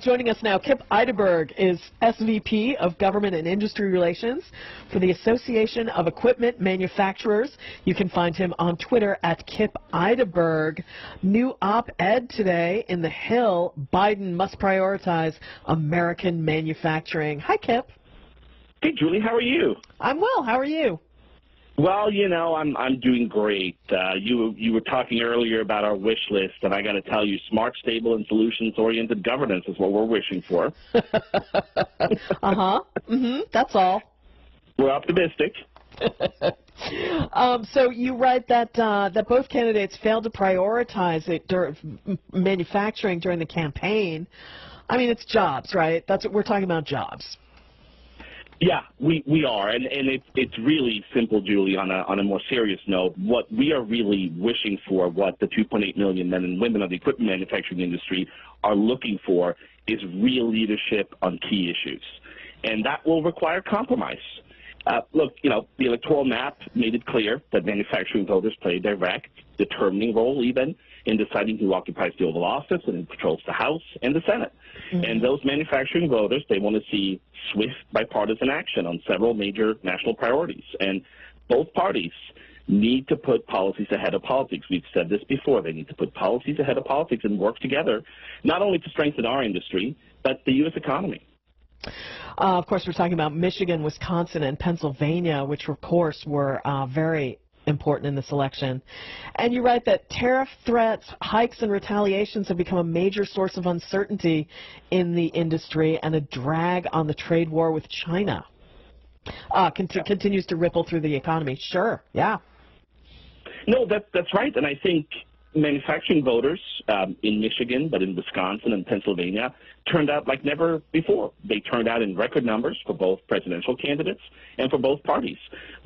Joining us now, Kip Eideberg is SVP of Government and Industry Relations for the Association of Equipment Manufacturers. You can find him on Twitter at Kip Eideberg. New op-ed today in The Hill, Biden must prioritize American manufacturing. Hi, Kip. Hey, Julie, how are you? I'm well. How are you? Well, you know, I'm doing great. You were talking earlier about our wish list, and I got to tell you, smart, stable, and solutions-oriented governance is what we're wishing for. That's all. We're optimistic. So you write that that both candidates failed to prioritize manufacturing during the campaign. I mean, it's jobs, right? That's what we're talking about, jobs. Yeah, we are, and it's really simple, Julie. On a more serious note, what we are really wishing for, what the 2.8 million men and women of the equipment manufacturing industry are looking for, is real leadership on key issues, and that will require compromise. Look, you know, the electoral map made it clear that manufacturing voters play a direct, determining role even in deciding who occupies the Oval Office and who controls the House and the Senate. And those manufacturing voters, they want to see swift bipartisan action on several major national priorities. And both parties need to put policies ahead of politics. We've said this before. They need to put policies ahead of politics and work together, not only to strengthen our industry, but the U.S. economy. Of course, we're talking about Michigan, Wisconsin, and Pennsylvania, which, of course, were very important in this election. And you write that tariff threats, hikes, and retaliations have become a major source of uncertainty in the industry and a drag on the trade war with China. Continues to ripple through the economy. Sure, yeah. No, that's right. And I think manufacturing voters in Michigan, but in Wisconsin and Pennsylvania, turned out like never before. They turned out in record numbers for both presidential candidates and for both parties.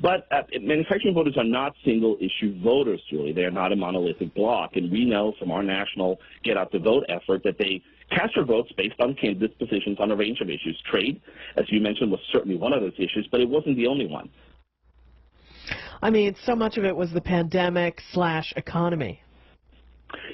But manufacturing voters are not single-issue voters, Julie. They are not a monolithic bloc. And we know from our national get-out-the-vote effort that they cast their votes based on candidates' positions on a range of issues. Trade, as you mentioned, was certainly one of those issues, but it wasn't the only one. I mean, so much of it was the pandemic/economy.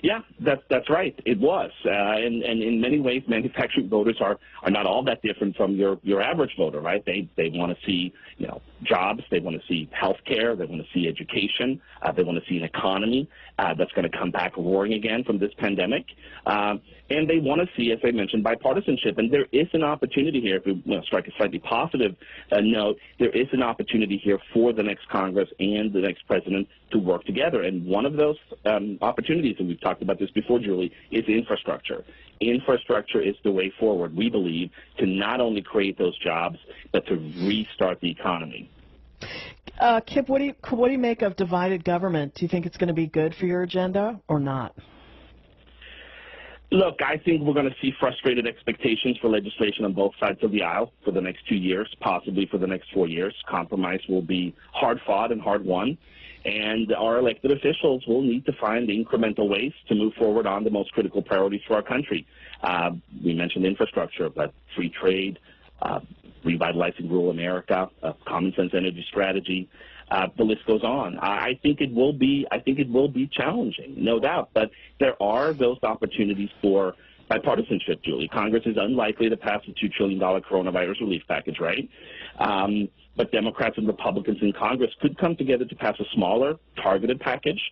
Yeah, that's right. It was, and in many ways, manufacturing voters are not all that different from your average voter, right? They want to see, you know, jobs. They want to see health care. They want to see education. They want to see an economy that's going to come back roaring again from this pandemic, and they want to see, as I mentioned, bipartisanship. And there is an opportunity here. If we strike a slightly positive note, there is an opportunity here for the next Congress and the next president to work together. And one of those opportunities, and we've talked about this before, Julie, is infrastructure. Infrastructure is the way forward, we believe, to not only create those jobs, but to restart the economy. Kip, what do you make of divided government? Do you think it's going to be good for your agenda or not? Look, I think we're going to see frustrated expectations for legislation on both sides of the aisle for the next 2 years, possibly for the next 4 years. Compromise will be hard-fought and hard-won, and our elected officials will need to find incremental ways to move forward on the most critical priorities for our country. We mentioned infrastructure, but free trade, revitalizing rural America, common sense energy strategy. The list goes on. I think it will be challenging, no doubt. But there are those opportunities for bipartisanship, Julie. Congress is unlikely to pass a $2 trillion coronavirus relief package, right? But Democrats and Republicans in Congress could come together to pass a smaller, targeted package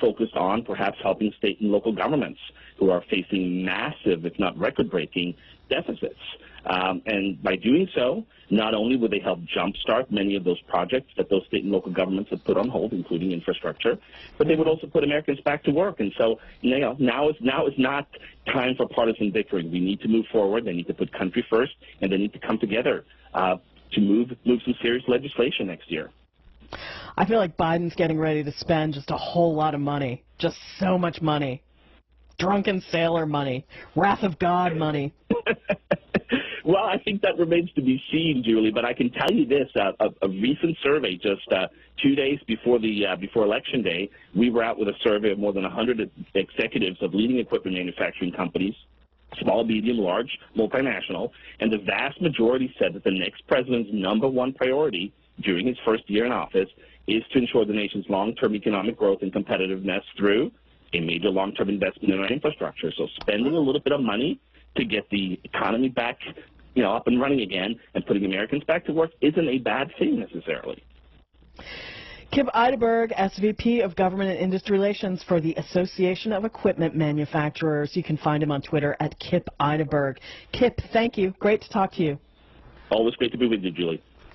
focused on perhaps helping state and local governments who are facing massive, if not record-breaking, deficits. And by doing so, not only would they help jumpstart many of those projects that those state and local governments have put on hold, including infrastructure, but they would also put Americans back to work. And so, you know, now is not time for partisan bickering. We need to move forward. They need to put country first, and they need to come together to move some serious legislation next year. I feel like Biden's getting ready to spend just a whole lot of money, just so much money. Drunken sailor money, wrath of God money. Well, I think that remains to be seen, Julie. But I can tell you this: a recent survey, just 2 days before Election Day, we were out with a survey of more than 100 executives of leading equipment manufacturing companies, small, medium, large, multinational, and the vast majority said that the next president's #1 priority during his first year in office is to ensure the nation's long-term economic growth and competitiveness through a major long-term investment in our infrastructure. So spending a little bit of money to get the economy back, up and running again, and putting Americans back to work isn't a bad thing necessarily. Kip Eideberg, SVP of Government and Industry Relations for the Association of Equipment Manufacturers. You can find him on Twitter at Kip Eideberg. Kip, thank you. Great to talk to you. Always great to be with you, Julie.